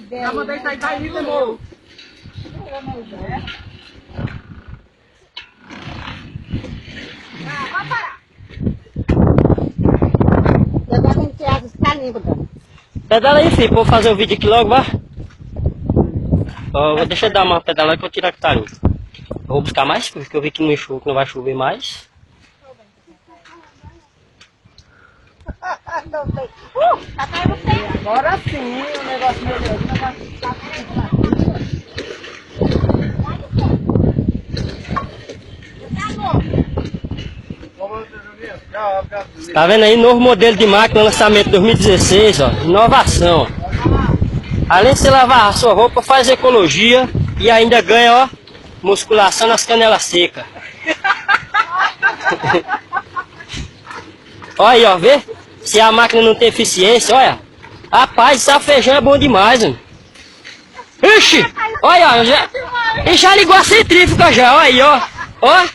Já mandei sair daí, demorou. Vai parar. Agora tem que tirar os calinhos, dona. Pedala aí, filho, vou fazer o vídeo aqui logo, vá. Ó, deixa eu dar uma pedalada que eu vou tirar que tá limpo. Eu vou buscar mais, porque eu vi que não vai chover mais. Agora sim, o negócio melhorou. Tá vendo aí? Novo modelo de máquina, lançamento 2016, ó. Inovação. Além de você lavar a sua roupa, faz ecologia e ainda ganha, ó, musculação nas canelas secas. Olha aí, ó, vê? Se a máquina não tem eficiência, olha. Rapaz, esse feijão é bom demais, mano. Ixi! Olha, já ligou a centrífuga já, olha aí, ó. Ó.